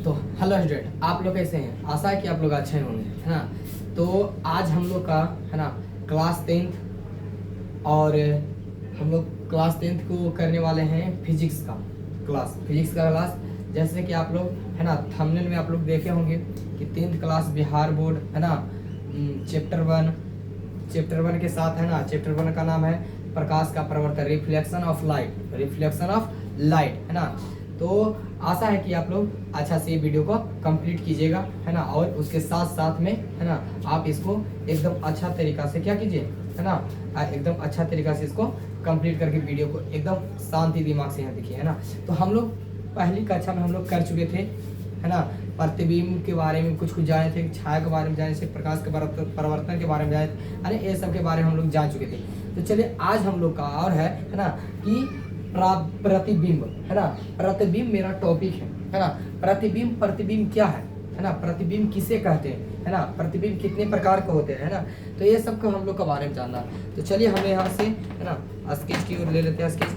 तो hello student, आप लोग कैसे हैं? आशा है कि आप लोग अच्छे होंगे, है ना। तो आज हम लोग का है ना क्लास 10th, और हम लोग क्लास 10th को करने वाले हैं फिजिक्स का क्लास। जैसे कि आप लोग है ना थंबनेल में आप लोग देखे होंगे कि 10th क्लास बिहार बोर्ड है ना, चैप्टर 1 के साथ है ना। चैप्टर 1 का नाम है प्रकाश का प्रवर्तन, रिफ्लेक्शन ऑफ लाइट, है ना। तो आशा है कि आप लोग अच्छा से वीडियो को कंप्लीट कीजिएगा, है ना। और उसके साथ साथ में है ना आप इसको एकदम अच्छा तरीका से क्या कीजिए, है ना, एकदम अच्छा तरीका से इसको कंप्लीट करके वीडियो को एकदम शांति दिमाग से यहाँ देखिए, है ना। तो हम लोग पहली कक्षा में हम लोग कर चुके थे, है ना, प्रतिबिंब के बारे में कुछ जाने थे, छाया के बारे में जाने से, प्रकाश के परिवर्तन के बारे में जाने थे, अरे ये सब के बारे में हम लोग जान चुके थे। तो चलिए आज हम लोग का और है ना कि प्रतिबिंब, है ना। प्रतिबिंब मेरा टॉपिक है ना। प्रतिबिंब क्या है ना। प्रतिबिंब किसे कहते हैं, है ना। प्रतिबिंब कितने प्रकार के होते हैं, है ना। तो ये सब को हम लोग के बारे में जानना। तो चलिए हम यहाँ से है ना स्केच की ओर ले लेते हैं स्केच।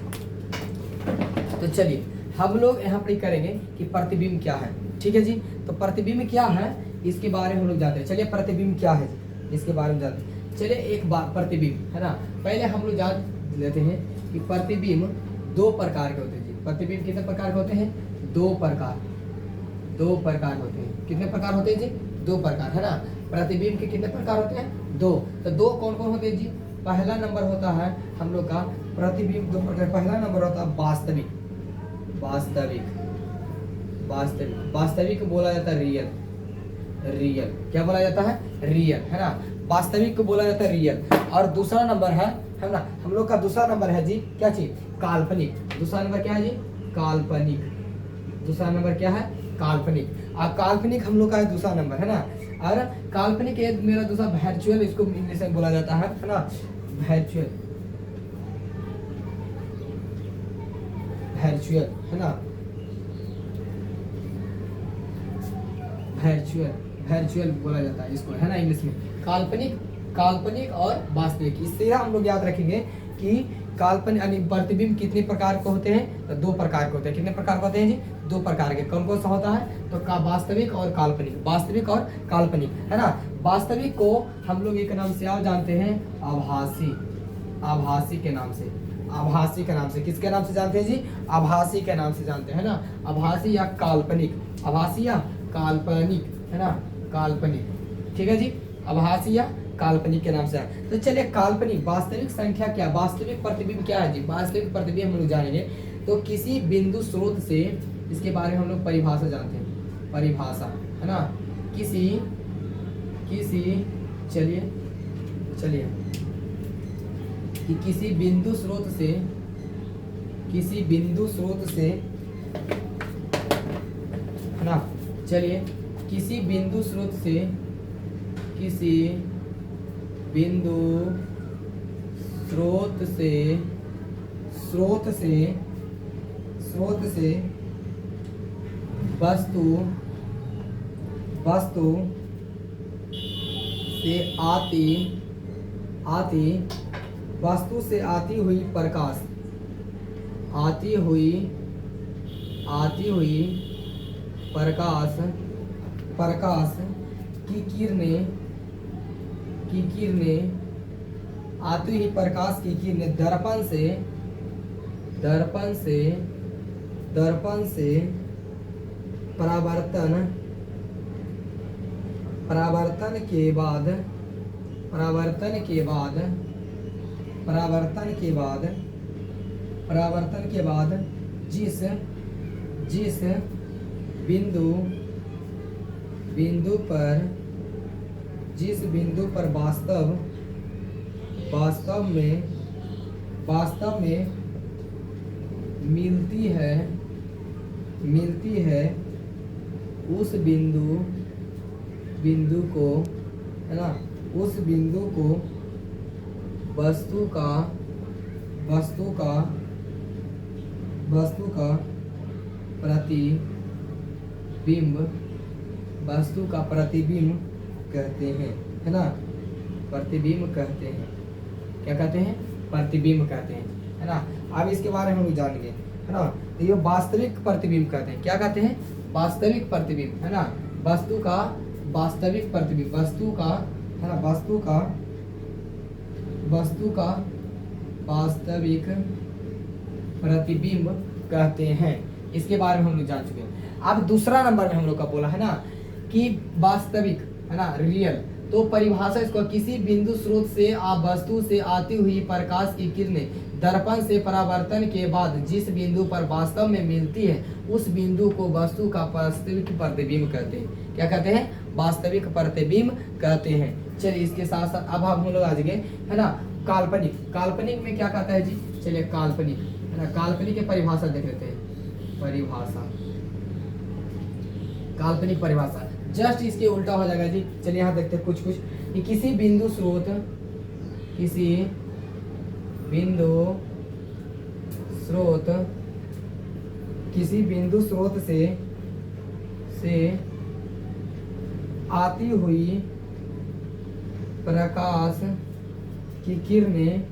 तो चलिए हम लोग यहाँ पर करेंगे कि प्रतिबिंब क्या है, ठीक है जी। तो प्रतिबिंब क्या है इसके बारे में हम लोग जानते हैं। चलिए प्रतिबिंब क्या है इसके बारे में जानते हैं। चलिए एक बार प्रतिबिंब, है ना, पहले हम लोग जान लेते हैं कि प्रतिबिंब दो प्रकार के होते हैं जी। प्रतिबिंब कितने प्रकार के होते हैं? दो प्रकार होते हैं। कितने प्रकार होते हैं जी? दो प्रकार, है ना। प्रतिबिंब के कितने प्रकार होते हैं? दो। तो दो कौन कौन होते हैं जी? पहला नंबर होता है हम लोग का प्रतिबिंब दो प्रकार। पहला नंबर होता है वास्तविक बोला जाता है रियल। क्या बोला जाता है? रियल, है ना। वास्तविक को बोला जाता है रियल। और दूसरा नंबर है ना, हम लोग का दूसरा नंबर है जी क्या चीज? काल्पनिक। दूसरा नंबर क्या है जी? काल्पनिक। दूसरा नंबर क्या है? काल्पनिक। और काल्पनिक हम लोग का है दूसरा नंबर, है ना। और काल्पनिक मेरा दूसरा वर्चुअल, इसको इंग्लिश में बोला जाता है ना, वर्चुअल, है ना। वर्चुअल बोला जाता है इसको, है ना, इंग्लिश में। काल्पनिक और वास्तविक, इससे हम लोग याद रखेंगे कि काल्पनिक यानी प्रतिबिंब कितने प्रकार के होते हैं? तो दो प्रकार के होते हैं। कितने प्रकार के होते हैं जी? दो प्रकार के। कौन कौन सा होता है? तो वास्तविक और काल्पनिक, है ना। वास्तविक को हम लोग एक नाम से और जानते हैं, आभासी के नाम से। किसके नाम से जानते हैं जी? आभासी के नाम से जानते हैं, है ना। आभासी या काल्पनिक, है ना, काल्पनिक, ठीक है जी। आभासी या काल्पनिक के नाम से है। तो चलिए काल्पनिक, वास्तविक संख्या क्या, वास्तविक प्रतिबिंब क्या है जी? वास्तविक प्रतिबिंब हम लोग जानेंगे तो किसी बिंदु स्रोत से, इसके बारे में हम लोग परिभाषा जानते हैं, परिभाषा, है ना। किसी चलिए कि किसी बिंदु स्रोत से, है ना। चलिए किसी बिंदु स्रोत से वस्तु से आती हुई प्रकाश की किरणें आती हुई प्रकाश की किरणें दर्पण से परावर्तन के बाद जिस बिंदु पर वास्तव में मिलती है उस बिंदु को, है ना, उस बिंदु को वस्तु का प्रतिबिंब कहते हैं, है ना। प्रतिबिंब कहते हैं। क्या कहते हैं? प्रतिबिंब कहते हैं, है ना। अब इसके बारे में हम जानेंगे, है ना। तो ये वास्तविक प्रतिबिंब कहते हैं। क्या कहते हैं? वास्तविक प्रतिबिंब, है ना, वस्तु का वास्तविक प्रतिबिंब, वस्तु का, है ना, वस्तु का वास्तविक प्रतिबिंब कहते हैं। इसके बारे में हम लोग जान चुके हैं। अब दूसरा नंबर में हम लोग का बोला है ना कि वास्तविक, है ना, रियल, तो परिभाषा इसको, किसी बिंदु स्रोत से वस्तु से आती हुई प्रकाश की किरणें दर्पण से परावर्तन के बाद जिस बिंदु पर वास्तव में मिलती है उस बिंदु को वस्तु का वास्तविक प्रतिबिंब कहते हैं। क्या कहते हैं? वास्तविक प्रतिबिंब कहते हैं। चलिए इसके साथ साथ अब हम लोग आज गए, है ना, काल्पनिक। काल्पनिक में क्या कहता है जी? चलिए काल्पनिक, है ना, काल्पनिक की परिभाषा देख लेते हैं। परिभाषा, काल्पनिक परिभाषा जस्ट इसके उल्टा हो जाएगा जी। चलिए यहाँ देखते हैं कुछ कि किसी बिंदु स्रोत, किसी बिंदु स्रोत, किसी बिंदु स्रोत से आती हुई प्रकाश की किरणें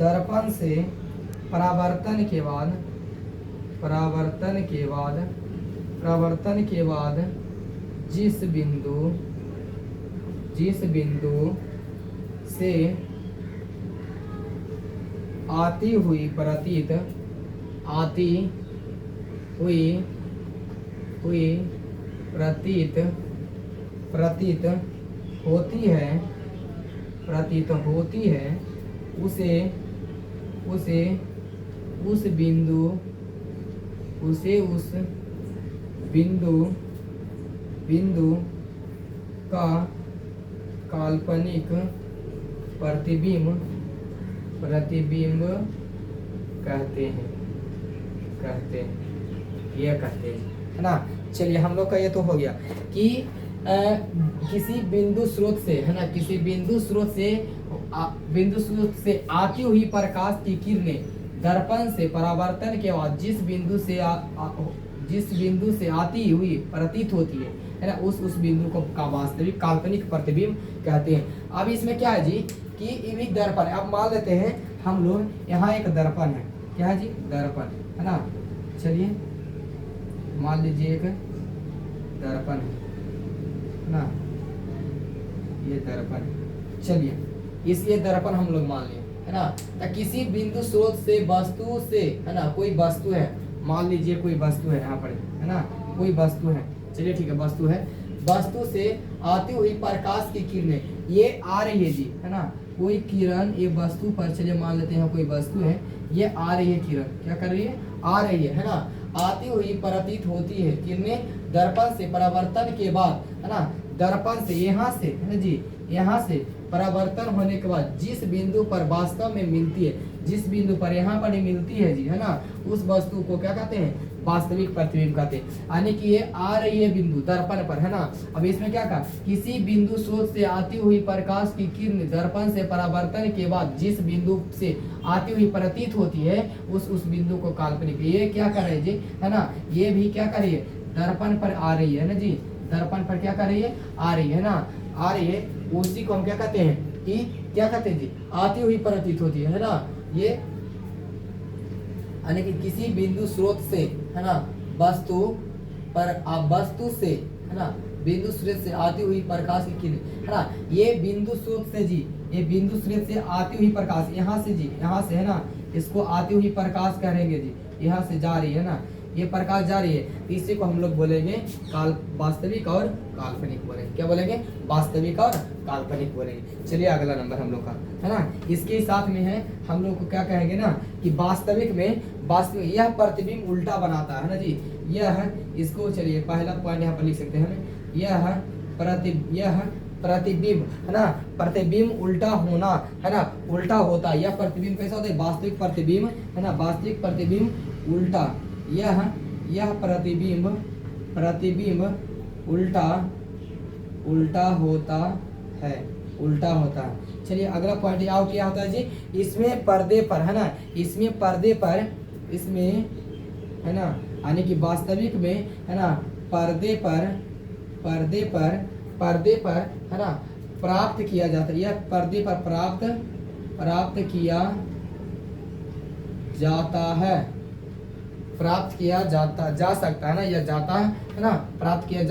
दर्पण से परावर्तन के बाद जिस बिंदु से आती हुई प्रतीत होती है उसे उस बिंदु का काल्पनिक प्रतिबिंब कहते हैं, है ना। चलिए हम लोग का ये तो हो गया कि किसी बिंदु स्रोत से, है ना, किसी बिंदु स्रोत से आती हुई प्रकाश की किरणें दर्पण से परावर्तन के बाद जिस बिंदु से आती हुई प्रतीत होती है ना, उस बिंदु को का वास्तविक काल्पनिक प्रतिबिंब कहते हैं। अब इसमें क्या है जी कि ये भी दर्पण है। अब मान लेते हैं हम लोग यहाँ एक दर्पण है, क्या है जी? दर्पण, है ना। चलिए मान लीजिए एक दर्पण है ना, ये दर्पण। चलिए ये दर्पण हम लोग मान लिए, है ना। तो किसी बिंदु स्रोत से वस्तु से, है ना, कोई वस्तु है, मान लीजिए कोई वस्तु है यहाँ पर, है ना, कोई वस्तु है। चलिए ठीक है, वस्तु है, वस्तु से आती हुई प्रकाश की किरणें ये आ रही है जी, है ना, कोई किरण ये वस्तु पर, चलिए मान लेते हैं कोई वस्तु है, ये आ रही है किरण, क्या कर रही है? आ रही है ना, आती हुई प्रतीत होती है किरणें दर्पण से परावर्तन के बाद, है ना, दर्पण से यहाँ से, है ना जी, यहाँ से परावर्तन होने के बाद जिस बिंदु पर वास्तव में मिलती है, जिस बिंदु पर यहाँ पर मिलती है जी, है ना, उस वस्तु को क्या कहते हैं? वास्तविक प्रतिबिंब कहते हैं। यानी कि ये आ रही है बिंदु दर्पण पर, है ना। अब इसमें क्या कहा? किसी बिंदु स्रोत से आती हुई प्रकाश की किरण दर्पण से परावर्तन के बाद जिस बिंदु से आती हुई प्रतीत होती है उस बिंदु को काल्पनिक। ये क्या कर रहे हैं जी, है ना, ये भी क्या कर रही है? दर्पण पर आ रही है ना जी, दर्पण पर क्या कर रही है? आ रही है ना, आ रही है। उसी को हम क्या कहते हैं कि क्या कहते हैं जी? आती हुई प्रतीत होती है ना। ये यानी कि किसी बिंदु स्रोत से, है ना, वस्तु से, है ना, बिंदु स्रोत से आती हुई प्रकाश की किरण, है ना, ये बिंदु स्रोत से जी, ये बिंदु स्रोत से आती हुई प्रकाश, यहाँ से जी, यहाँ से, है ना, इसको आती हुई प्रकाश कहेंगे जी, यहाँ से जा रही है ना, ये प्रकाश जा रही है, इसी को हम लोग बोलेंगे वास्तविक और काल्पनिक बोलेंगे। क्या बोलेंगे? वास्तविक और काल्पनिक बोलेंगे। चलिए अगला नंबर हम लोग का, है ना, इसके साथ में है हम लोग को क्या कहेंगे ना कि वास्तविक में यह प्रतिबिंब उल्टा बनाता है ना जी, यह इसको, चलिए पहला पॉइंट यहाँ पर लिख सकते हैं, यह प्रतिबिंब, है ना, प्रतिबिंब उल्टा होना, है ना, उल्टा होता है। यह प्रतिबिंब कैसा होता है? वास्तविक प्रतिबिंब, है ना, वास्तविक प्रतिबिंब उल्टा, यह प्रतिबिंब उल्टा होता है, उल्टा होता है। चलिए अगला पॉइंट आओ, क्या होता है जी? इसमें पर्दे पर, है ना, इसमें पर्दे पर, इसमें, है ना, यानी कि वास्तविक में, है ना, पर्दे पर, है ना, प्राप्त किया जाता है, यह पर्दे पर प्राप्त किया जाता है, प्राप्त किया जा सकता है ना, यह जाता है ना, प्राप्त किया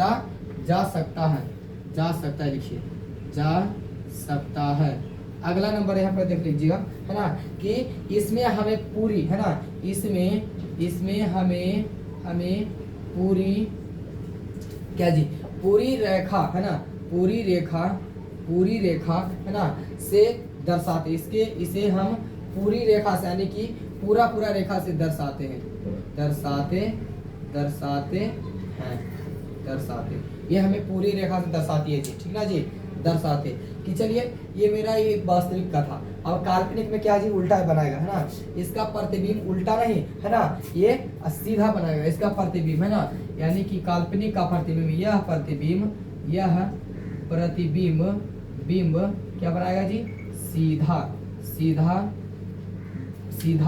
जा सकता है, लिखिए जा सकता है। अगला नंबर यहाँ पर देख लीजिएगा, है ना, कि इसमें हमें पूरी, है ना, इसमें हमें पूरी क्या जी, पूरी रेखा, है ना, पूरी रेखा है ना से दर्शाते, इसे हम पूरी रेखा से यानी कि पूरा रेखा से दर्शाते हैं, ये हमें पूरी रेखा से दर्शाती है जी, ठीक ना जी, दर्शाते कि चलिए ये मेरा ये वास्तविक का था। अब काल्पनिक में क्या जी, उल्टा बनाएगा, है ना, इसका प्रतिबिंब उल्टा नहीं, है ना, ये सीधा बनाएगा इसका प्रतिबिंब, है ना, यानी कि काल्पनिक का प्रतिबिंब, यह प्रतिबिंब क्या बनाएगा जी, सीधा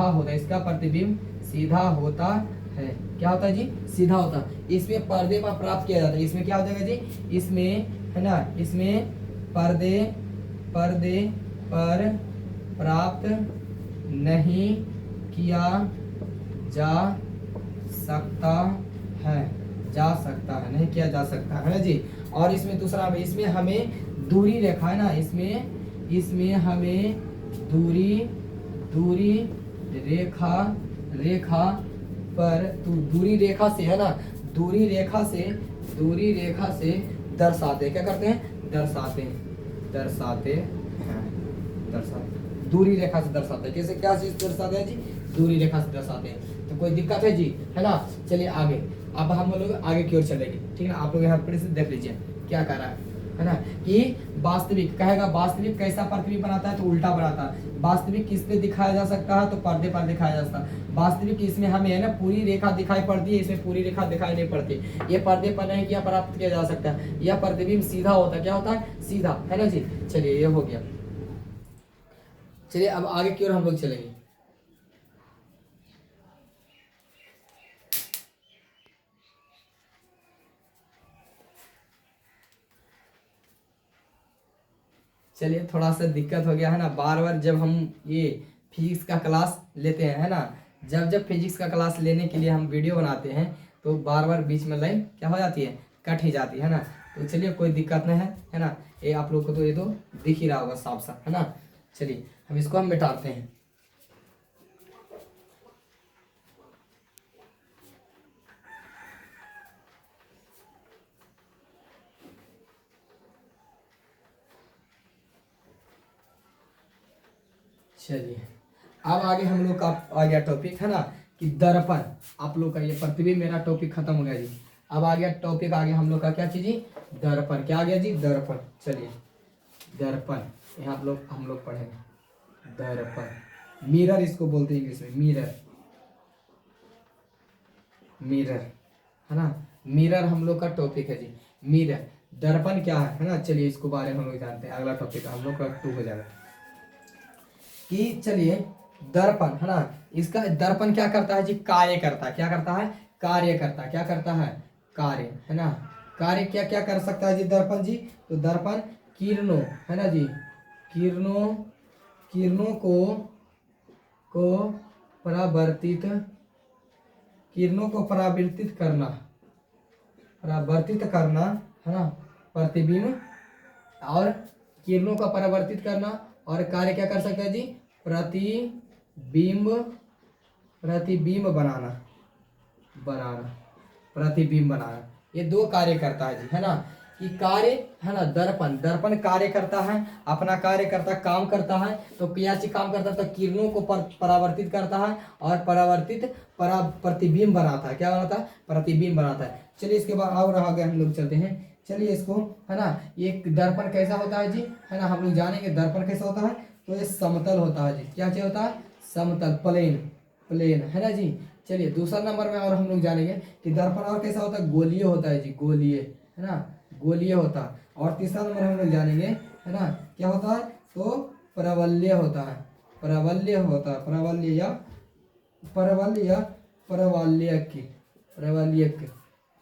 होता है, इसका प्रतिबिंब सीधा होता है, क्या होता है जी, सीधा होता है। इसमें पर्दे पर प्राप्त किया जाता है, इसमें क्या हो जाएगा जी, इसमें, है ना, इसमें पर्दे पर प्राप्त नहीं किया जा सकता है, नहीं किया जा सकता है ना जी। और इसमें दूसरा, इसमें हमें दूरी रेखा, है ना, इसमें हमें दूरी रेखा पर, तो दूरी रेखा से, है ना, दूरी रेखा से दर्शाते, क्या करते हैं, दर्शाते दूरी रेखा से दर्शाते हैं। कैसे, क्या चीज दर्शाते हैं जी, दूरी रेखा से दर्शाते हैं। तो कोई दिक्कत है जी, है ना। चलिए आगे, अब हम लोग आगे की ओर चलेंगे, ठीक है ना। आप लोग यहाँ पर देख लीजिए क्या कर रहा है ना, कि वास्तविक कहेगा, वास्तविक कैसा प्रतिबिंब बनाता है, तो उल्टा बनाता है। वास्तविक किस पे दिखाया जा सकता है, तो पर्दे पर दिखाया जा सकता है। वास्तविक इसमें हमें, है ना, पूरी रेखा दिखाई पड़ती है, इसमें पूरी रेखा दिखाई नहीं पड़ती। ये पर्दे पर नहीं किया प्राप्त किया जा सकता है। यह प्रतिबिंब सीधा होता है, क्या होता है, सीधा, है ना जी। चलिए ये हो गया। चलिए अब आगे की ओर हम लोग चलेंगे। चलिए थोड़ा सा दिक्कत हो गया, है ना, बार बार जब हम ये फिजिक्स का क्लास लेते हैं, है ना, जब फिजिक्स का क्लास लेने के लिए हम वीडियो बनाते हैं, तो बार बार बीच में लाइन क्या हो जाती है, कट ही जाती है ना। तो चलिए कोई दिक्कत नहीं है ना, ये आप लोग को तो ये तो दिख ही रहा होगा साफ साफ, है ना। चलिए हम इसको हम मिटाते हैं। चलिए अब आगे हम लोग का आ गया टॉपिक, है ना, कि दर्पण। आप लोग का ये प्रतिबिंब मेरा टॉपिक खत्म हो गया जी। अब आ गया टॉपिक, आगे हम लोग का क्या चीज, दर्पण। क्या आ गया जी, दर्पण। चलिए दर्पण, यहाँ हम लोग पढ़ेंगे दर्पण। मिरर इसको बोलते हैं इंग्लिश में, मिरर, है ना। मिरर हम लोग का टॉपिक है जी, मिरर। दर्पण क्या है ना। चलिए इसको बारे में हम लोग जानते हैं। अगला टॉपिक हम लोग का 2 हो जाएगा कि चलिए दर्पण, है ना, इसका दर्पण क्या करता है जी, कार्य करता है। क्या करता है, कार्य करता है। क्या करता है, कार्य, है ना। कार्य क्या क्या कर सकता है जी दर्पण जी, तो दर्पण किरणों, है ना जी, किरणों को परावर्तित करना, है ना, प्रतिबिंब, और किरणों का परावर्तित करना, और कार्य क्या कर सकता है जी, प्रतिबिंब बनाना। ये 2 कार्य करता है जी, है ना। कि कार्य, है ना, दर्पण कार्य करता है, अपना कार्य करता है, काम करता है। तो क्या चीज काम करता है, तो किरणों को परावर्तित करता है, और प्रतिबिंब बनाता है। क्या बनाता है, प्रतिबिंब बनाता है। चलिए इसके बाद और आगे हम लोग चलते हैं। चलिए इसको, है ना, ये दर्पण कैसा होता है जी, है ना, हम लोग जानेंगे दर्पण कैसा होता है। तो ये समतल होता है जी। क्या क्या होता है, समतल, प्लेन, है ना जी। चलिए दूसरा नंबर में और हम लोग जानेंगे कि दर्पण और कैसा होता है, गोलीय होता है जी, गोलीय, है ना, गोलीय होता है। और तीसरा नंबर हम लोग जानेंगे, है ना, क्या होता है, तो प्रवल्य होता है, प्रवल्यक,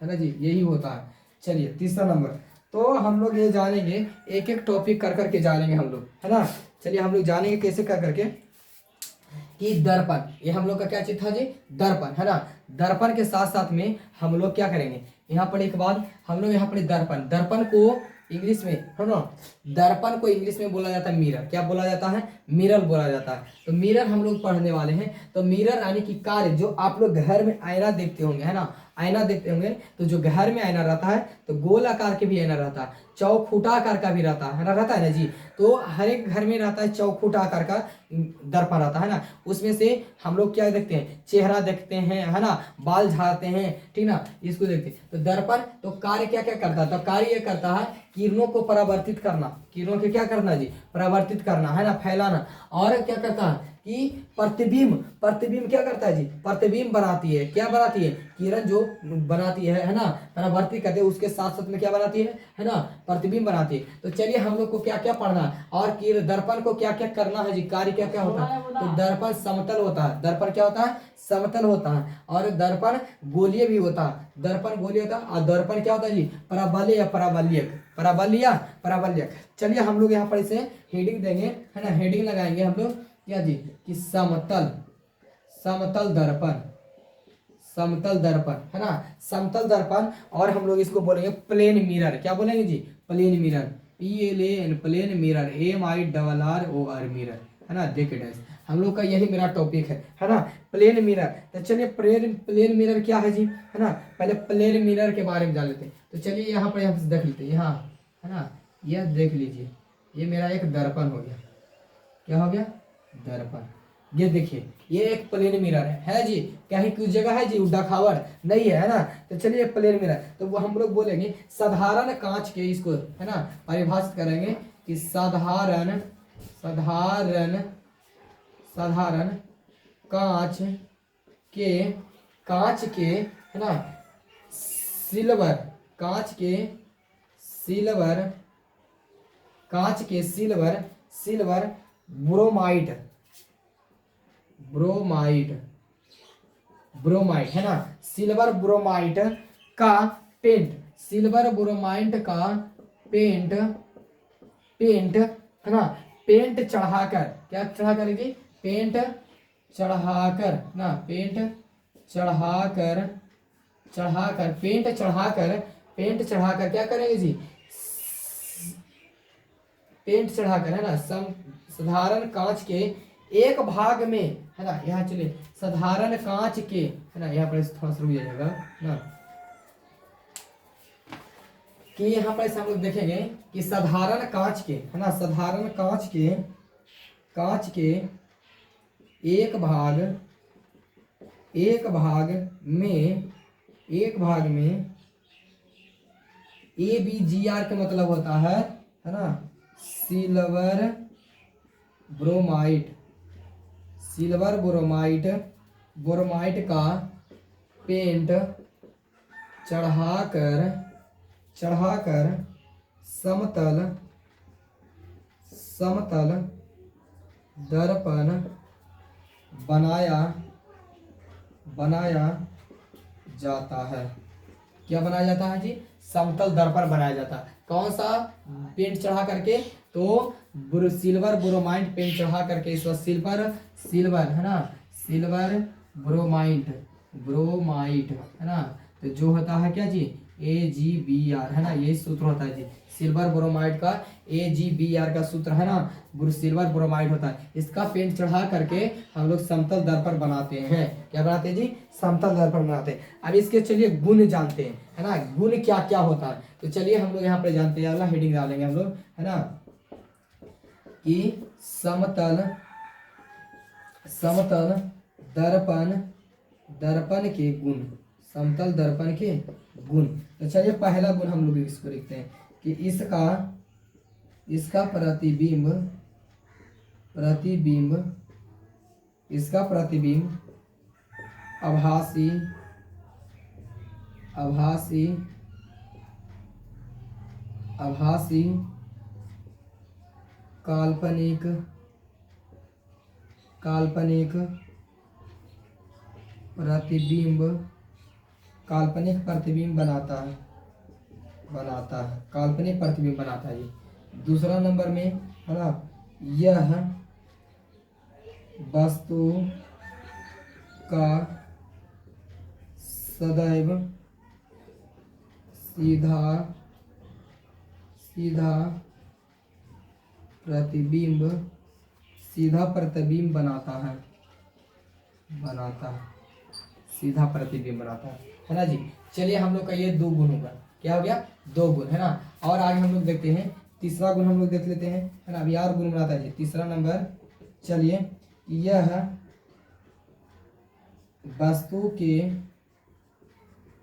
है ना जी, यही होता है। चलिए तीसरा नंबर, तो हम लोग ये जानेंगे, एक एक टॉपिक कर करके जानेंगे हम लोग, है ना। चलिए हम लोग जानेंगे कैसे कर करके कि दर्पण, ये हम लोग का क्या चीज था जी, दर्पण, है ना। दर्पण के साथ साथ में हम लोग क्या करेंगे, यहाँ पर एक बात हम लोग यहाँ पर दर्पण, दर्पण को इंग्लिश में, है ना, दर्पण को इंग्लिश में बोला जाता है मिरर। क्या बोला जाता है, मिरर बोला जाता है। तो मिरर हम लोग पढ़ने वाले हैं। तो मिरर यानी कि कार्य, जो आप लोग घर में आईना देखते होंगे, है ना, आईना देखते होंगे, तो जो घर में आईना रहता है तो गोल आकार के भी आईना रहता है, चौखुटा आकार का भी रहता है ना, रहता है ना जी। तो हर एक घर में रहता है चौखुटा आकार का दर्पण रहता है ना। उसमें से हम लोग क्या देखते हैं, चेहरा देखते हैं, है ना, बाल झाड़ते हैं, ठीक ना, इसको देखते हैं। तो दर्पण तो कार्य क्या क्या करता है, तो कार्य ये करता है किरणों को परावर्तित करना, किरणों के क्या करना जी, परावर्तित करना, है ना, फैलाना। और क्या करता है कि प्रतिबिंब, प्रतिबिंब क्या करता है जी, प्रतिबिंब बनाती है। क्या बनाती है, किरण जो बनाती है ना, परावर्तित करते हैं, उसके साथ साथ में क्या बनाती है ना, प्रतिबिंब बनाती है। तो चलिए हम लोग को क्या क्या पढ़ना है, और दर्पण को क्या क्या करना है जी, कार्य क्या क्या होता है। तो दर्पण समतल होता है, दर्पण क्या होता है, समतल होता है। और दर्पण गोलीय भी होता है, दर्पण गोलीय होता है। और दर्पण क्या होता है जी, पराबल्य या पराबल्यक, पराबल्य या पराबल्यक। चलिए हम लोग यहाँ पर इसे हेडिंग देंगे, है ना, हेडिंग लगाएंगे हम लोग क्या जी, कि समतल, समतल दर्पण, समतल दर्पण, है ना, समतल दर्पण। और हम लोग इसको बोलेंगे प्लेन मिरर। क्या बोलेंगे जी, plane mirror, PLAN, plane mirror, MIRR mirror, है ना, देखिए हम लोग का यही मेरा टॉपिक है ना, प्लेन मिरर। तो चलिए प्लेन, प्लेन मिरर क्या है जी, है ना, पहले प्लेन मिरर के बारे में जान लेते हैं। तो चलिए यहाँ पर हम देख लेते हैं, यहाँ, है ना, यह देख लीजिए, ये मेरा एक दर्पण हो गया। क्या हो गया, दर्पण। ये देखिए ये एक प्लेन मिरर है जी, कहीं कुछ जगह है जी उड्डाखावर नहीं है ना। तो चलिए प्लेन मिरर, तो वो हम लोग बोलेंगे साधारण कांच के, इसको, है ना, परिभाषित करेंगे कि साधारण, साधारण, साधारण कांच के, कांच के, है ना, सिल्वर, कांच के सिल्वर, कांच के silver, silver bromide, bromide, bromide, है ना, सिल्वर ब्रोमाइट का पेंट, सिल्वर ब्रोमाइट का पेंट, पेंट, है ना, पेंट चढ़ाकर, क्या चढ़ाकर जी, पेंट चढ़ाकर ना, पेंट चढ़ाकर, चढ़ाकर, पेंट चढ़ाकर, पेंट चढ़ाकर क्या करेंगे जी, पेंट चढ़ाकर, है ना, साधारण कांच के एक भाग में, है ना, यहाँ चलिए साधारण कांच के, है ना, यहाँ पर थोड़ा सा रुक जाइएगा ना, कि यहाँ पर हम लोग देखेंगे कि साधारण कांच के, है ना, साधारण कांच के, कांच के एक भाग, एक भाग में, एक भाग में ABGR का मतलब होता है ना, silver bromide, silver bromide, bromide का पेंट चढ़ाकर, चढ़ाकर समतल, समतल दर्पण बनाया, बनाया जाता है। क्या बनाया जाता है जी, समतल दर्पण बनाया जाता है। कौन सा पेंट चढ़ा करके, तो सिल्वर ब्रोमाइट पेंट चढ़ा करके, इस सिल्वर, सिल्वर, है ना, सिल्वर ब्रोमाइट, ब्रोमाइट, है ना, तो जो होता है क्या जी, AGBR, है ना, यही सूत्र होता है जी, सिल्वर ब्रोमाइड का AGBR का सूत्र, है ना, सिल्वर ब्रोमाइड होता है। इसका पेंट चढ़ा करके हम लोग समतल दर्पण बनाते हैं। क्या बनाते हैं जी, समतल दर्पण बनाते हैं। अब इसके चलिए गुण जानते हैं, है ना, गुण क्या क्या होता है। तो चलिए हम लोग यहाँ पर जानते हैं, अगला हेडिंग डालेंगे हम लोग, है ना, कि समतल, समतल दर्पण, दर्पण के गुण, समतल दर्पण के गुण। तो चलिए पहला गुण हम लोग इसको लिखते हैं कि इसका, इसका प्रतिबिंब, प्रतिबिंब, इसका प्रतिबिंब आभासी, आभासी, आभासी, काल्पनिक, काल्पनिक प्रतिबिंब, काल्पनिक प्रतिबिंब बनाता है, बनाता है, काल्पनिक प्रतिबिंब बनाता है जी। दूसरा नंबर में है ना, यह वस्तु का सदैव सीधा सीधा प्रतिबिंब बनाता है, सीधा प्रतिबिंब बनाता है ना जी। चलिए हम लोग का ये 2 गुण होगा, क्या हो गया, 2 गुण है ना। और आगे हम लोग देखते हैं तीसरा गुण, हम लोग देख लेते हैं है ना। अभी और गुण बनाता है जी तीसरा नंबर। चलिए, यह वस्तु के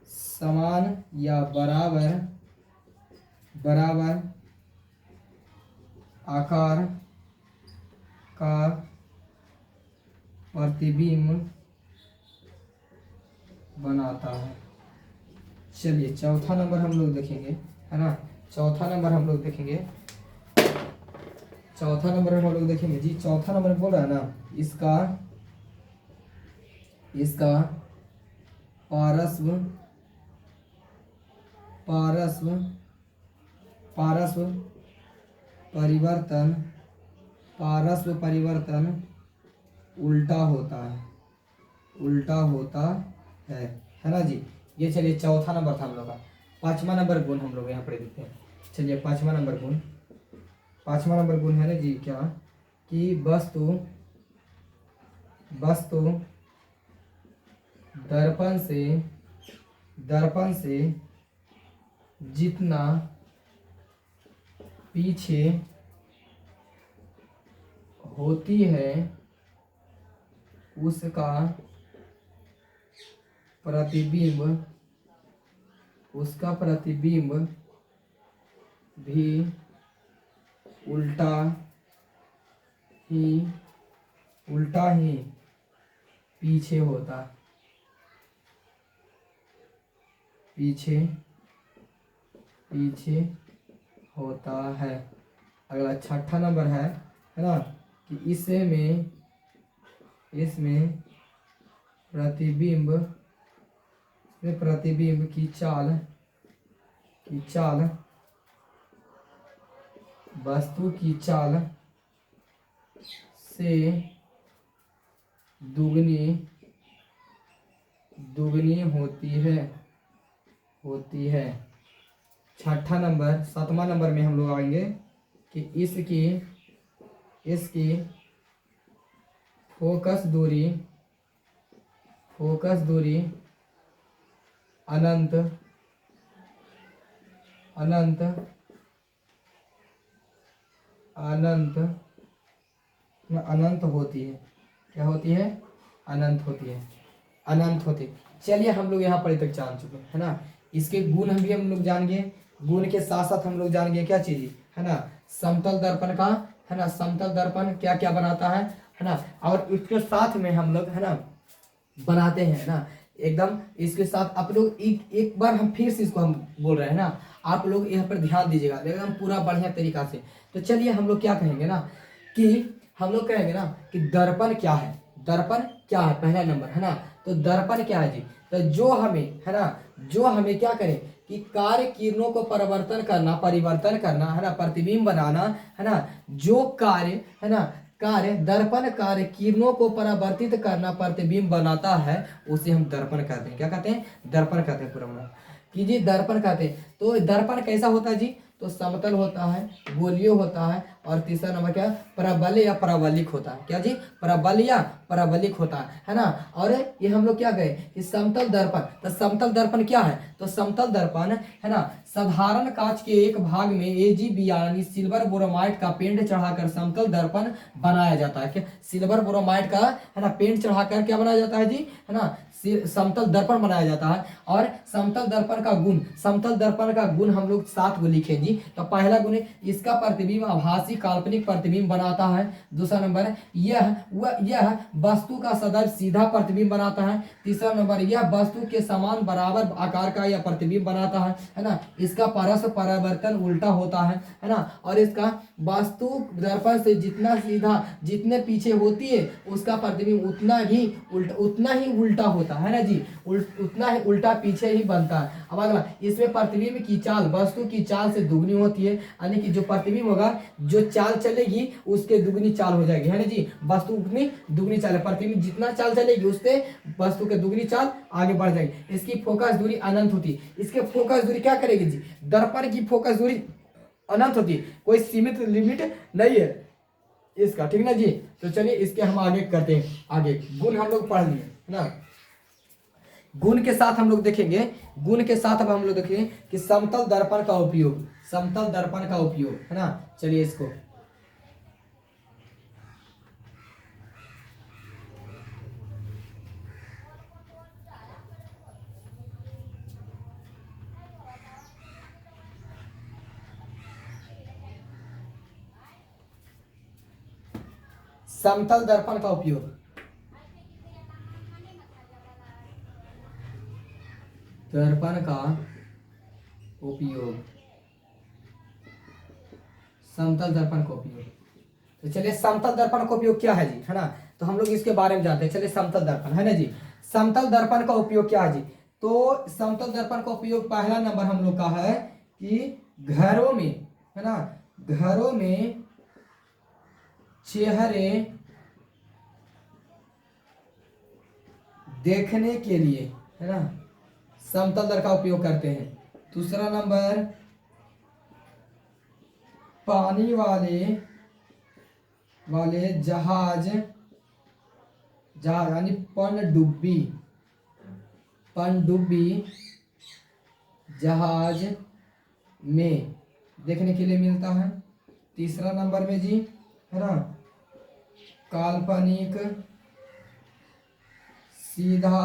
समान या बराबर आकार का प्रतिबिंब बनाता है। चलिए चौथा नंबर हम लोग देखेंगे है ना। चौथा नंबर हम लोग देखेंगे जी। चौथा नंबर बोल रहा है ना, इसका पारस्व परिवर्तन उल्टा होता है ना जी। ये चलिए चौथा नंबर था हम लोग का। 5वां नंबर गुण हम लोग यहाँ पर देखते हैं। चलिए 5वां नंबर गुण है ना जी, क्या कि वस्तु दर्पण से जितना पीछे होती है उसका प्रतिबिंब भी उल्टा ही पीछे होता है। अगला छठा नंबर है ना, कि इसमें प्रतिबिंब की चाल वस्तु की चाल से दुगनी होती है। छठा नंबर, 7वां नंबर में हम लोग आएंगे कि इसकी फोकस दूरी अनंत होती है। क्या होती है? अनंत होती है। चलिए हम लोग यहाँ पर तक जान चुके हैं है ना। इसके गुण हम लोग जान गए। गुण के साथ साथ हम लोग जान गए क्या चीज है ना, समतल दर्पण का है ना, समतल दर्पण क्या क्या बनाता है ना। और इसके साथ में हम लोग है ना बनाते हैं ना एकदम। इसके साथ आप लोग एक बार हम फिर से इसको हम बोल रहे हैं ना, आप लोग यहाँ पर ध्यान दीजिएगा एकदम पूरा बढ़िया तरीका से। तो चलिए हम लोग क्या कहेंगे ना, कि हम लोग कहेंगे ना कि दर्पण क्या है, पहला नंबर है ना। तो दर्पण क्या है जी, तो जो हमें क्या करे कि कार्य किरणों को परिवर्तन करना है ना, प्रतिबिंब बनाना है ना। जो कार्य है ना, दर्पण कार्य किरणों को परावर्तित करना, प्रतिबिंब बनाता है, उसे हम दर्पण कहते हैं। क्या कहते हैं? दर्पण कहते हैं। पूरा बना कीजिए, दर्पण कहते हैं। तो दर्पण कैसा होता है जी, तो समतल होता है, गोलीय होता है, और तीसरा नंबर क्या, परबल या परावलिक होता है। क्या जी? परबल या परावलिक होता है ना। और ये हम लोग क्या कहे कि समतल दर्पण। तो समतल दर्पण क्या है, तो समतल दर्पण है ना साधारण कांच के एक भाग में AgB यानी सिल्वर बोरोमाइड का पेंट चढ़ाकर समतल दर्पण बनाया जाता है। क्या? सिल्वर बोरोमाइड का है ना पेंट चढ़ाकर क्या बनाया जाता है जी, है ना, समतल दर्पण बनाया जाता है। और समतल दर्पण का गुण हम लोग 7 को लिखे जी। तो पहला गुण है इसका प्रतिबिंब आभासी काल्पनिक प्रतिबिंब बनाता है। दूसरा नंबर यह वस्तु का सदैव सीधा प्रतिबिंब बनाता है। तीसरा नंबर यह वस्तु के समान बराबर आकार का यह प्रतिबिंब बनाता है ना। इसका परस्पर परावर्तन उल्टा होता है ना। और इसका वस्तु दर्पण से जितने पीछे होती है उसका प्रतिबिंब उतना ही उल्टा होता है ना जी, उतना ही उल्टा पीछे ही बनता है। अब अगला, इसमें प्रतिबिंब की चाल वस्तु की चाल से दुगनी होती है, यानी कि जो प्रतिबिंब होगा, जो चाल चलेगी उसके दुगनी चाल हो जाएगी, है ना जी। वस्तु उतनी दुगनी चाल है, प्रतिबिंब जितना चाल चलेगी उससे वस्तु के दुगनी चाल आगे बढ़ जाएगी। इसकी फोकस दूरी अनंत होती है। इसके फोकस दूरी क्या करेगी जी, दर्पण की फोकस दूरी अनंत होती है, कोई सीमित लिमिट नहीं है इसका, ठीक ना जी। तो चलिए इसके हम आगे करते हैं। आगे गुण हम लोग पढ़ लिए, है ना। गुण के साथ हम लोग देखेंगे, गुण के साथ अब हम लोग देखेंगे कि समतल दर्पण का उपयोग, समतल दर्पण का उपयोग, है ना। चलिए इसको, समतल दर्पण का उपयोग, दर्पण का उपयोग, समतल दर्पण का उपयोग। तो चलिए समतल दर्पण का उपयोग क्या है जी, है ना। तो हम लोग इसके बारे में जानते हैं। चलिए समतल दर्पण, है ना जी। समतल दर्पण का उपयोग क्या है जी, तो समतल दर्पण का उपयोग पहला नंबर हम लोग का है कि घरों में, है ना, घरों में चेहरे देखने के लिए, है ना, समतल दर्पण का उपयोग करते हैं। दूसरा नंबर, पानी वाले जहाज, यानी पनडुब्बी, पनडुब्बी जहाज में देखने के लिए मिलता है। तीसरा नंबर में जी, है ना, काल्पनिक सीधा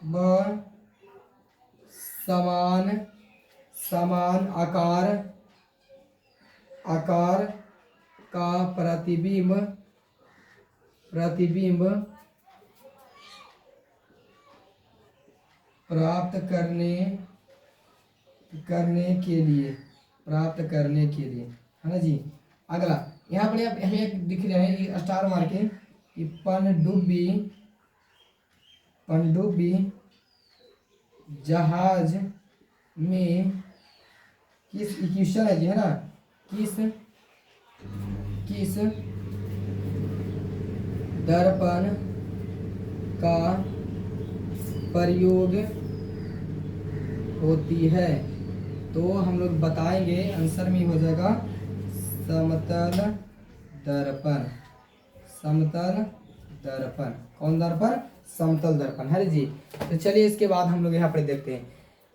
व समान समान आकार का प्रतिबिंब प्राप्त करने के लिए, है ना जी। अगला यहाँ पर हमें एक दिख रहा है ये स्टार मार के कि पनडुब्बी जहाज में किस इक्वेशन है जी, है ना, किस दर्पण का प्रयोग होती है। तो हम लोग बताएंगे, आंसर में हो जाएगा समतल दर्पण, समतल दर्पण। कौन दर्पण, समतल दर्पण, है जी। तो चलिए इसके बाद हम लोग यहाँ पर देखते हैं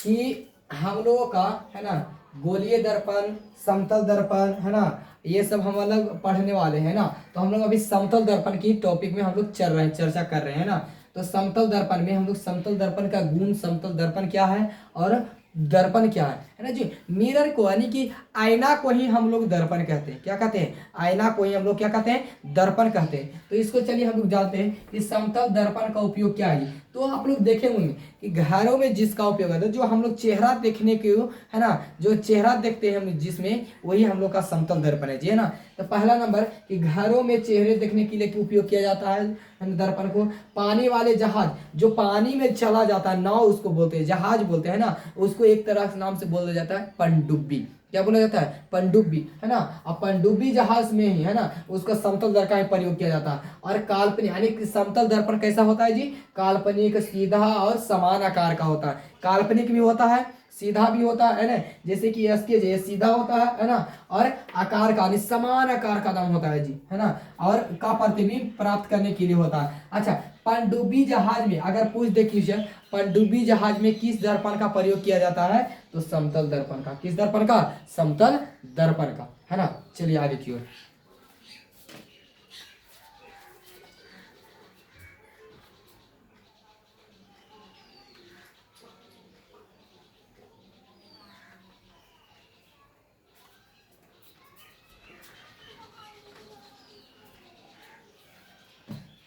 कि हम लोगों का, है ना, गोलीय दर्पण, समतल दर्पण, है ना, ये सब हम अलग पढ़ने वाले हैं ना। तो हम लोग अभी समतल दर्पण की टॉपिक में हम लोग चल रहे हैं, चर्चा कर रहे हैं ना। तो समतल दर्पण में हम लोग समतल दर्पण का गुण, समतल दर्पण क्या है और दर्पण क्या है ना जी। मिरर को, यानी कि आईना को ही हम लोग दर्पण कहते हैं। क्या कहते हैं, आईना को ही हम लोग क्या कहते हैं, दर्पण कहते हैं। तो इसको चलिए हम लोग जानते हैं कि समतल दर्पण का उपयोग क्या है। तो आप लोग देखे होंगे कि घरों में जिसका उपयोग है, तो जो हम लोग चेहरा देखने के, है ना, जो चेहरा देखते हैं हम लोग जिसमें, वही हम लोग का समतल दर्पण है जी, है ना। तो पहला नंबर कि घरों में चेहरे देखने के लिए उपयोग किया जाता है दर्पण को। पानी वाले जहाज, जो पानी में चला जाता है, नाव उसको बोलते हैं, जहाज बोलते हैं ना, उसको एक तरह से नाम से बोला जाता है पनडुब्बी। क्या बोला जाता है, पनडुब्बी, है ना। अब पनडुब्बी जहाज में ही, है ना, उसका समतल दर्पण का प्रयोग किया जाता है। और काल्पनिक, यानी कि समतल दर्पण कैसा होता है जी, काल्पनिक, सीधा और समान आकार का होता है। काल्पनिक भी होता है, सीधा भी होता है ना, जैसे कि इसके जैसे सीधा होता है ना, और आकार का समान आकार का दाम होता है जी, है ना, और का प्रतिबिंब प्राप्त करने के लिए होता है। अच्छा, पनडुब्बी जहाज में अगर पूछ दे क्वेश्चन, पनडुब्बी जहाज में किस दर्पण का प्रयोग किया जाता है, तो समतल दर्पण का। किस दर्पण का, समतल दर्पण का, है ना। चलिए आगे की ओर।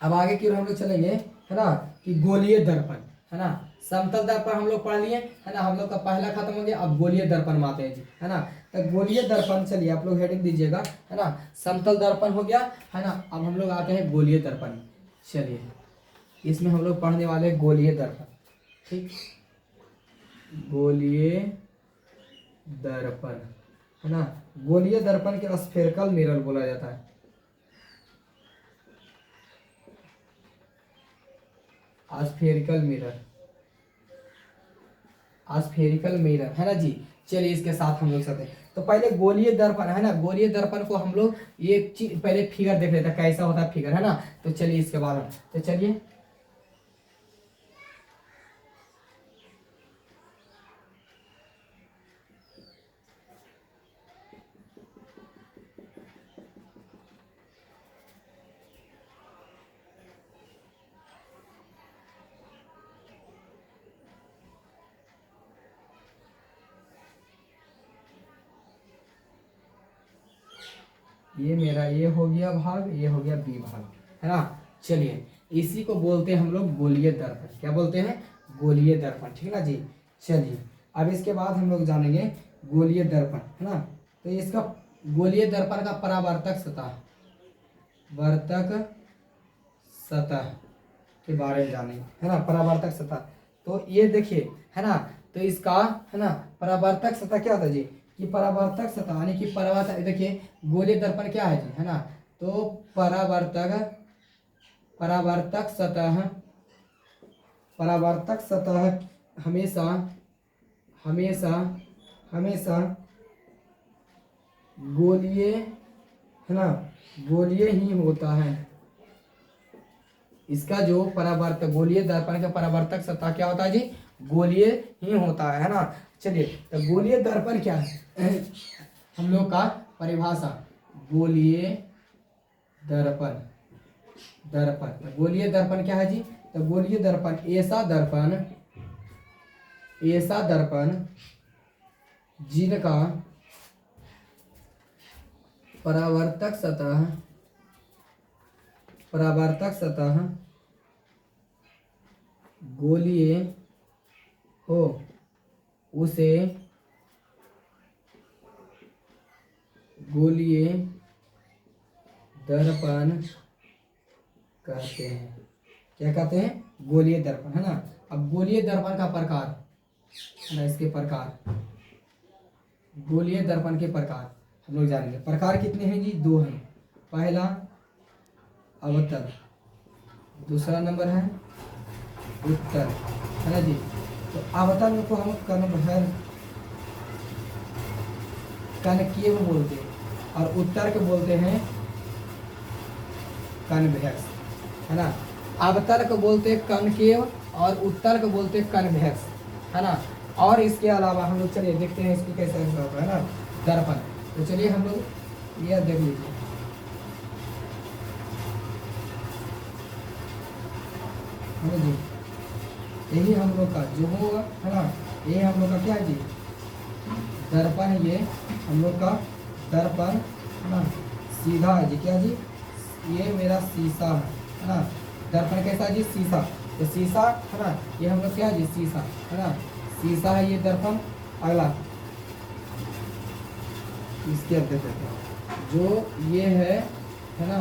अब आगे की ओर हम लोग चलेंगे, है ना, कि गोलीय दर्पण, है ना। समतल दर्पण हम लोग पढ़ लिए, है ना, हम लोग का पहला खत्म हो गया। अब गोलीय दर्पण में आते हैं जी, है ना। तो गोलीय दर्पण, चलिए आप लोग हेडिंग दीजिएगा, है ना। समतल दर्पण हो गया, है ना। अब हम लोग आते हैं गोलीय दर्पण। चलिए इसमें हम लोग पढ़ने वाले हैं गोलीय दर्पण, ठीक। गोलीय दर्पण, है ना। गोलीय दर्पण के स्फेरिकल मिरर बोला जाता है। स्फेरिकल मिरर, स्फेरिकल मिरर, है ना जी। चलिए इसके साथ हम लोग चलते हैं। तो पहले गोलीय दर्पण, है ना, गोलीय दर्पण को हम लोग ये चीज पहले फिगर देख लेते हैं कैसा होता है फिगर, है ना। तो चलिए इसके बाद तो चलिए ये मेरा ये हो गया भाग, ये हो गया बी भाग, है ना। चलिए इसी को बोलते हैं हम लोग गोलीय दर्पण। क्या बोलते हैं? गोलीय दर्पण, ठीक है ना जी। चलिए अब इसके बाद हम लोग जानेंगे गोलीय दर्पण, है ना। तो इसका गोलीय दर्पण का परावर्तक सतह, वर्तक सतह के बारे में जानेंगे, है ना। परावर्तक सतह, तो ये देखिए, है ना। तो इसका, है ना, परावर्तक सतह क्या होता है जी? कि परावर्तक सतह यानी कि परावर्तक, देखिए गोलीय दर्पण क्या है जी, है ना। तो परावर्तक, परावर्तक सतह, परावर्तक सतह हमेशा हमेशा हमेशा गोलीय, है ना, गोलीय ही होता है। इसका जो परावर्तक गोलीय दर्पण का परावर्तक सतह क्या होता है जी? गोलीय ही होता है ना। चलिए तो गोलीय दर्पण क्या है हम लोग का परिभाषा, गोलीय दर्पण, दर्पण, तो गोलीय दर्पण क्या है जी? तो गोलीय दर्पण ऐसा दर्पण, ऐसा दर्पण जिनका परावर्तक सतह, परावर्तक सतह गोलीय हो, उसे गोलीय दर्पण कहते हैं। क्या कहते हैं? गोलीय दर्पण, है ना। अब गोलीय दर्पण का प्रकार, है ना, इसके प्रकार, गोलीय दर्पण के प्रकार हम लोग जानेंगे। प्रकार कितने हैं जी? 2 हैं। पहला अवतल, दूसरा नंबर है उत्तर, है ना जी। तो अवतल को हम कनकेव बोलते हैं और उत्तर को बोलते हैं कन्वेक्स, है ना। अवतल को बोलते हैं कनकेव और उत्तर को बोलते हैं कन्वेक्स, है ना। और इसके अलावा हम लोग चलिए देखते हैं इसको कैसे होता है ना दर्पण। तो चलिए हम लोग ये देख लीजिए, है ना जी। यही हम लोग का जो होगा, है ना, ये हम लोग का क्या है जी? दर्पण है। ये हम लोग का दर्पण, है ना, सीधा है जी। क्या जी? ये मेरा शीशा है ना। दर्पण कैसा है जी? शीशा। तो शीशा, है ना, ये हम लोग क्या है जी? शीशा, है ना, शीशा है ये दर्पण। अगला इसके अब देख लेते हैं, जो ये है ना,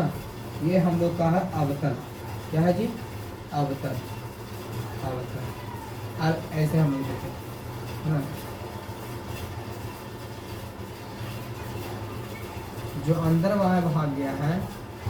ये हम लोग का है अवतल। क्या है जी? अवतल, अवतल। और ऐसे हम लोग देखें, है ना, जो अंदर वाला भाग गया है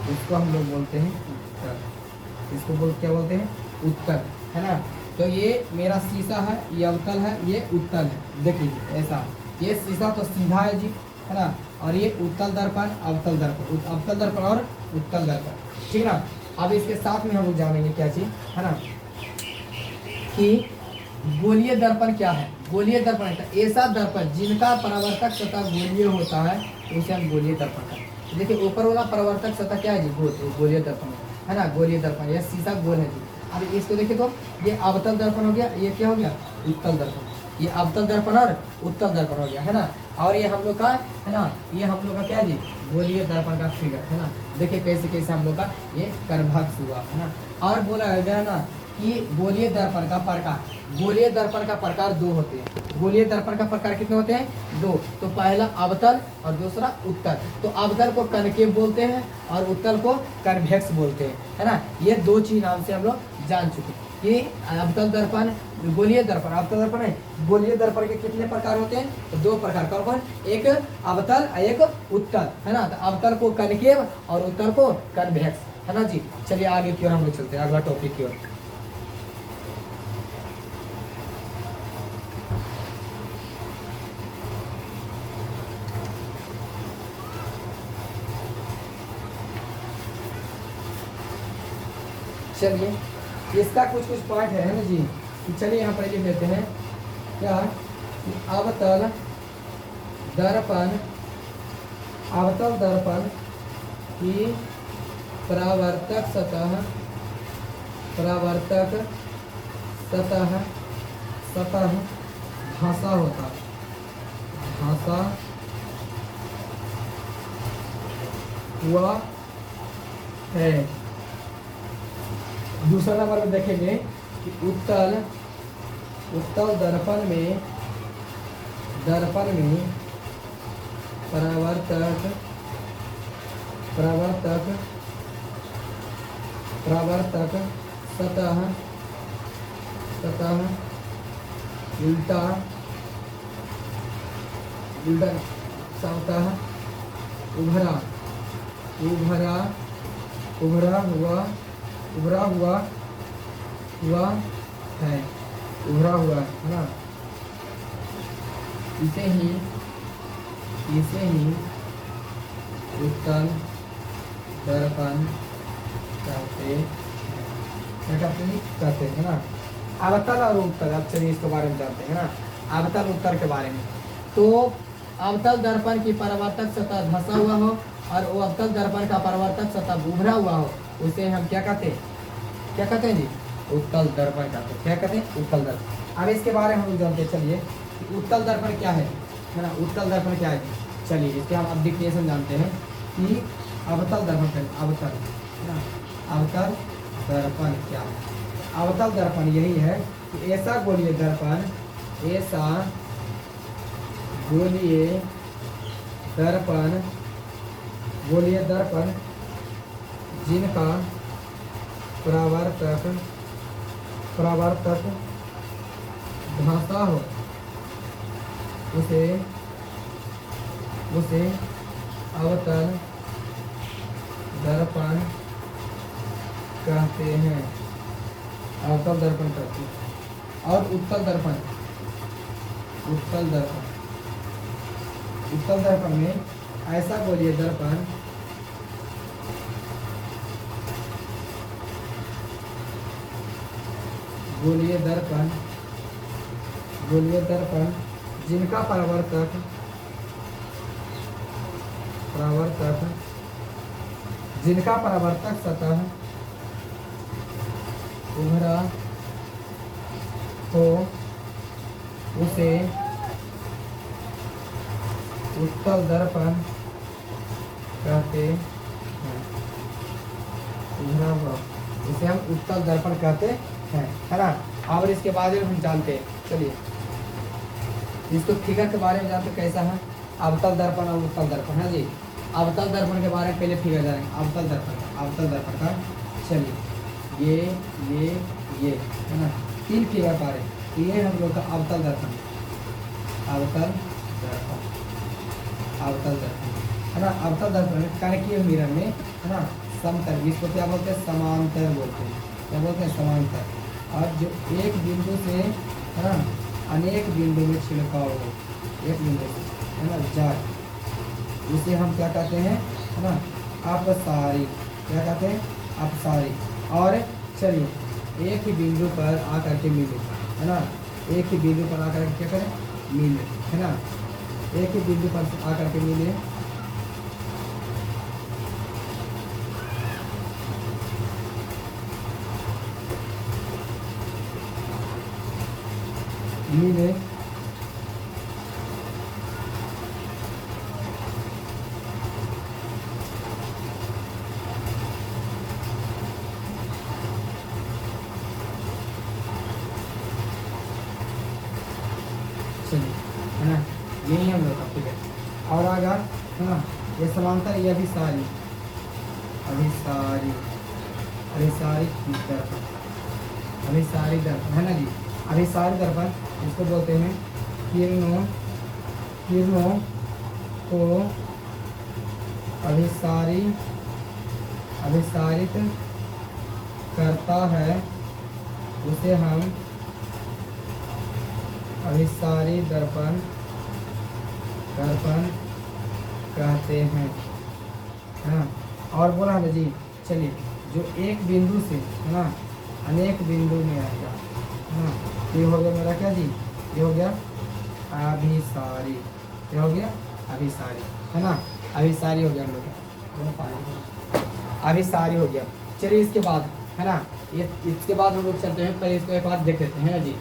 उसको हम लोग बोलते हैं उत्तर। इसको क्या बोलते हैं? उत्तर, है ना। तो ये मेरा शीशा है, ये अवतल है, ये उत्तल है। देख लीजिए ऐसा, ये शीशा तो सीधा है जी, है ना, और ये उत्तल दर्पण, अवतल दर्पण, अवतल दर्पण और उत्तल दर्पण, ठीक है ना। अब इसके साथ में हम लोग जानेंगे क्या चीज, है ना, कि गोलीय दर्पण क्या है। गोलीय दर्पण ऐसा दर्पण जिनका परावर्तक सतह गोलीय होता है, उसे हम गोलीय दर्पण कहते हैं। देखिए ऊपर वाला परावर्तक सतह क्या है जी? गोल, गोलीय दर्पण है ना, गोलीय दर्पण। यह शीशा गोल है जी। अब इसको देखिए तो ये अवतल दर्पण हो गया, ये क्या हो गया? उत्तल दर्पण। ये अवतल दर्पण और उत्तल दर्पण हो गया, है ना। और ये हम लोग का, है ना, ये हम लोग का क्या जी? गोलीय दर्पण का फिगर, है ना। देखिए कैसे कैसे हम लोग का ये कर्भक्ष हुआ, है ना। और बोला गया ना कि गोलीय दर्पण का प्रकार, गोलीय दर्पण का प्रकार 2 होते हैं। गोलीय दर्पण का प्रकार कितने होते हैं? 2। तो पहला अवतल और दूसरा उत्तल। तो अवतल को कनकेव बोलते हैं और उत्तल को कन्वेक्स बोलते हैं, है ना। ये 2 चीज नाम से हम लोग जान चुके हैं कि अवतल दर्पण गोलीय दर्पण, अवतल दर्पण है। गोलीय दर्पण के कितने प्रकार होते हैं? तो दो प्रकार। कौन कौन? एक अवतल, एक उत्तल, है ना। तो अवतल को कनकेव और उत्तल को कन्वेक्स, है ना जी। चलिए आगे की ओर हम लोग चलते हैं, अगला टॉपिक की ओर। चलिए इसका कुछ कुछ पॉइंट है ना जी। चलिए यहाँ पर लिख लेते हैं क्या? अवतल दर्पण, अवतल दर्पण की परावर्तक सतह, परावर्तक सतह, सतह धंसा होता, धंसा हुआ है। दूसरा नंबर में देखेंगे कि उत्तल, उत्तल दर्पण में, दर्पण में परावर्तक, परावर्तक, परावर्तक सतह, सतह उल्टा, उल्टा सतह उभरा, उभरा, उभरा हुआ, उभरा हुआ, हुआ है, उभरा हुआ है ना। इसे ही, इसे ही उत्तल दर्पण कहते हैं, क्या कहते हैं ना। अवतल और उत्तल, अब चलिए इसके बारे में जानते हैं ना, अवतल उत्तल के बारे में। तो अवतल दर्पण की परावर्तक सतह धंसा हुआ हो और वो अवतल दर्पण का परावर्तक सतह उभरा हुआ हो, उसे हम क्या कहते हैं? क्या कहते हैं जी? उत्तल दर्पण कहते हैं। क्या कहते हैं? उत्तल दर्पण। अब इसके बारे में हम जानते हैं। चलिए उत्तल दर्पण क्या है ना, उत्तल दर्पण क्या है? चलिए इसके हम अब डिफिनेशन जानते हैं कि अवतल दर्पण, अवतल ना, अवतल दर्पण क्या है? अवतल दर्पण यही है कि ऐसा गोलीय दर्पण, ऐसा गोलीय दर्पण, गोलीय दर्पण जिनका परावर्तक, परावर्तक धंसा हो, उसे, उसे अवतल दर्पण कहते हैं, अवतल दर्पण कहते हैं। और उत्तल दर्पण, उत्तल दर्पण, उत्तल दर्पण में ऐसा गोलीय दर्पण, गोलीय दर्पण, गोलीय दर्पण जिनका परावर्तक, परावर्तक, जिनका परावर्तक सतह उभरा हो, उसे उत्तल दर्पण कहते हैं। उभरा हुआ, इसे हम उत्तल दर्पण कहते हैं, है ना। और इसके बाद हम जानते हैं, चलिए इसको फिगर के बारे में जानते कैसा है, अवतल दर्पण और उत्तल दर्पण है जी। अवतल दर्पण के बारे में पहले फिगर जानेंगे, अवतल दर्पण, अवतल दर्पण का। चलिए ये है ना, तीन फिगर बारे, ये हम लोग का अवतल दर्पण, अवतल दर्पण, अवतल दर्पण है ना। अवतल दर्पण कनकीय मिरर में, है ना, समतल, इसको क्या बोलते हैं? समांतर बोलते हैं। क्या बोलते हैं? समांतर। और जो एक बिंदु से, है ना, अनेक बिंदु में छिड़काव हो, एक बिंदु से, है ना, जाए, उसे हम क्या कहते हैं? है ना, अपसारी। क्या कहते हैं? अपसारी। और चलिए एक ही बिंदु पर आकर के मिले, है ना, एक ही बिंदु पर आकर के क्या करें? मिले, है ना, एक ही बिंदु पर आकर के मिले, मिले, चलिए, है ना, यही हम लोग का ठीक है। और आगे, है ना, ये समांतर, ये अभिसारी, अभिसारी, अभिसारी दर्पण, अभिसारी दर्पण, है ना जी। अभिसारी दर्पण, इसको बोलते हैं किरणों को अभिसारित करता है, उसे हम अभिसारी दर्पण कहते हैं, है ना। और बोला है जी, चलिए, जो एक बिंदु से, है ना, अनेक बिंदु में आएगा, है ना। ये हो गया मेरा क्या जी, ये हो गया अभिसारी, ये हो गया अभिसारी, है ना। अभिसारी हो गया हम लोग का, अभिसारी हो गया। चलिए इसके बाद, है ना, ये इसके बाद हम लोग चलते हैं, पहले इसको एक बात देख लेते हैं, है ना जी,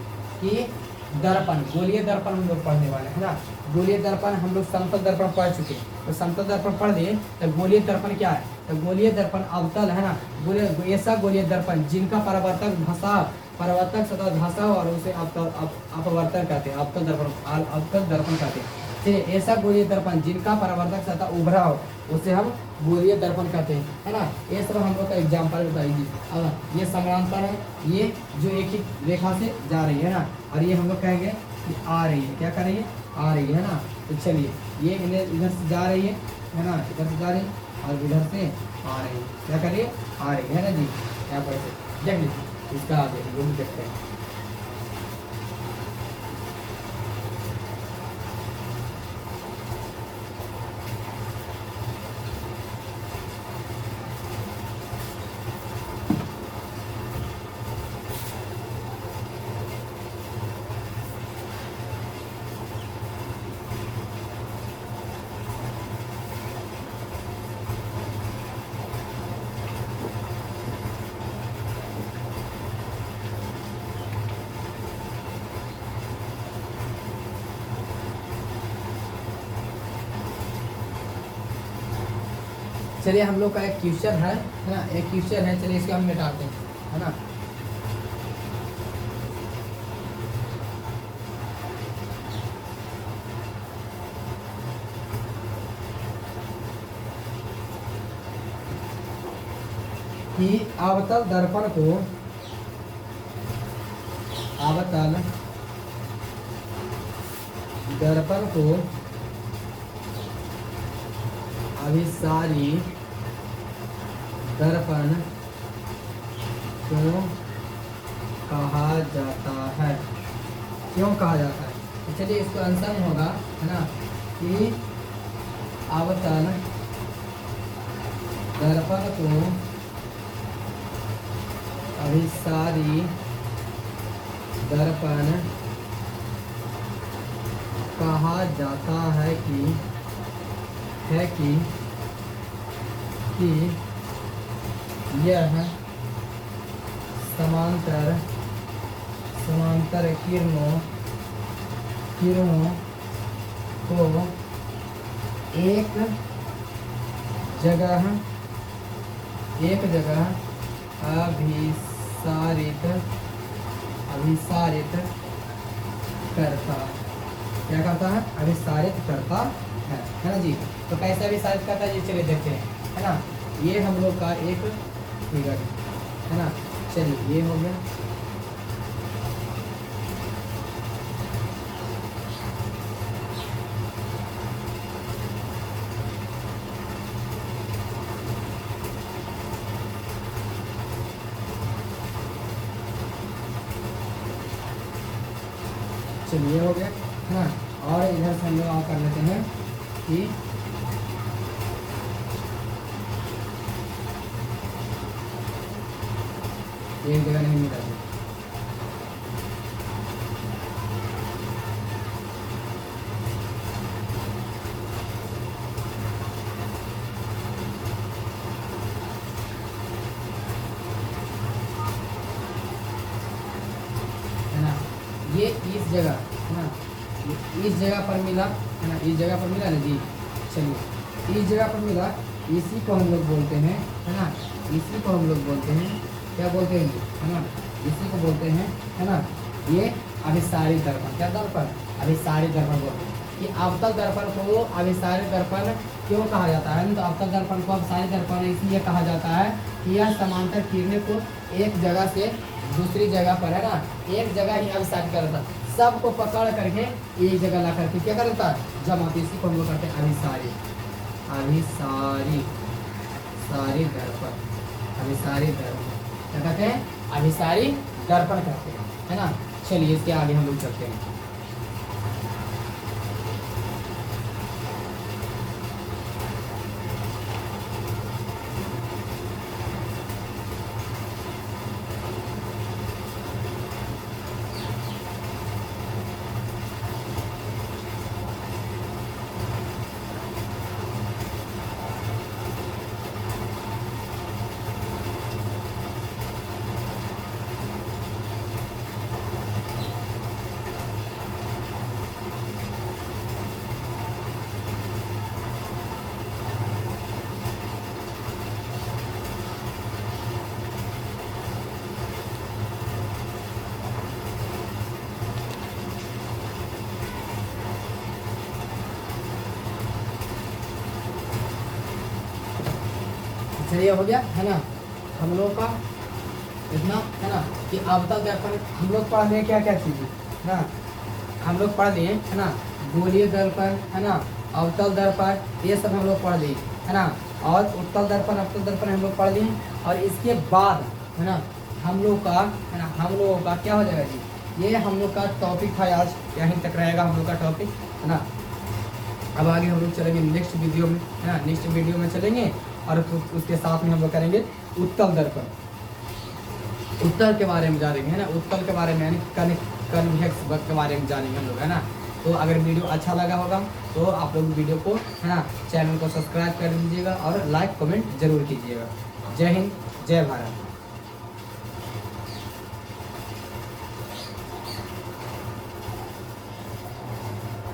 कि दर्पण, गोलीय दर्पण हम लोग पढ़ने वाले हैं ना। गोलीय दर्पण हम लोग समतल दर्पण पढ़ चुके हैं, तो समतल दर्पण पढ़ लिए, तो गोलीय दर्पण क्या है, तो गोलीय दर्पण अवतल, है ना, गोलीय ऐसा गोलीय दर्पण जिनका परावर्तक सतह घसा और उसे अपवर्तन कहते हैं, अवतल दर्पण कहते हैं। चलिए, ऐसा गोलीय दर्पण जिनका परावर्तक सतह उभरा हो, उसे हम गोलीय दर्पण कहते हैं, है ना। ये सब हम लोग का एग्जाम्पल बताइए। अब ये समानांतर है, ये जो एक ही रेखा से जा रही है ना, और ये हम लोग कहेंगे कि आ रही है, क्या कर रही है, आ रही है ना। तो चलिए, ये इधर से जा रही है ना, इधर से जा रही है और इधर से आ रही है, क्या कर रही है, आ रही है ना जी। यहाँ पर से देख लीजिए, इसका आगे वो भी देखते हैं। चलिए, हम लोग का एक क्वेश्चन है ना, एक क्वेश्चन है, चलिए इसको हम मिटाते हैं, है ना। कि अवतल दर्पण को अभिसारी दर्पण क्यों कहा जाता है, क्यों कहा जाता है। तो चलिए, इसका आंसर होगा, है ना, कि अवतल दर्पण को अभिसारी दर्पण कहा जाता है कि यह समांतर किरणों को एक जगह अभिसारित करता, क्या करता है, अभिसारित करता है ना जी। तो कैसे अभिसारित करता है, ये चलिए देखते हैं, है ना। ये हम लोग का एक फिगर है ना। चलिए, ये हो गया, चलिए हो गया, है ना। और इधर से हम लोग और कर लेते हैं कि एक जगह नहीं मिला है, ना। ये इस जगह, है ना, इस जगह पर मिला, है ना, इस जगह पर मिला ना जी। चलिए, इस जगह पर मिला, इसी को हम लोग बोलते हैं, है ना, इसी को हम लोग बोलते हैं, क्या बोलते हैं, है ना, इसी को बोलते हैं, है ना, ये अभिसारी दर्पण, क्या दर्पण, अभिसारी दर्पण बोलते हैं। कि अवतल दर्पण को अभिसारी दर्पण क्यों कहा जाता है, तो अवतल दर्पण को अभिसारी दर्पण इसलिए कहा जाता है कि यह समांतर किरणें को एक जगह से दूसरी जगह पर है ना, एक जगह ही अभिसारी कर रहा था, सबको पकड़ करके एक जगह ला करके क्या कर देता है, जमा। तो इसी को हम लोग करते हैं अभिसारी, अभिसारी सारी दर्पण, अभिसारी दर्पण क्या कहते हैं, अभिसारी दर्पण कहते हैं, है ना। चलिए इसके आगे हम लोग चलते हैं। चलिए हो गया है ना हम लोग का इतना, है ना, कि अवतल दर्पण हम लोग पढ़ लिए क्या क्या चीज़ें, है ना। हम लोग पढ़ लिए, है ना, गोलीय दर्पण, है ना, अवतल दर्पण, ये सब हम लोग पढ़ लिए, है ना। और उत्तल दर्पण, अवतल दर्पण हम लोग पढ़ लिए। और इसके बाद, है ना, हम लोग का, है ना, हम लोगों का क्या हो जाएगा जी, ये हम लोग का टॉपिक था आज, यहीं तक रहेगा हम लोग का टॉपिक, है ना। अब आगे हम लोग चलेंगे नेक्स्ट वीडियो में, है ना, नेक्स्ट वीडियो में चलेंगे। और उसके साथ में हम लोग करेंगे उत्तल दर्पण, उत्तल के बारे में जानेंगे, है ना, उत्तल के बारे में, यानी कन्वेक्स के बारे में जानेंगे हम लोग, है ना। तो अगर वीडियो अच्छा लगा होगा तो आप लोग वीडियो को, है ना, चैनल को सब्सक्राइब कर दीजिएगा और लाइक कमेंट जरूर कीजिएगा। जय हिंद, जय भारत।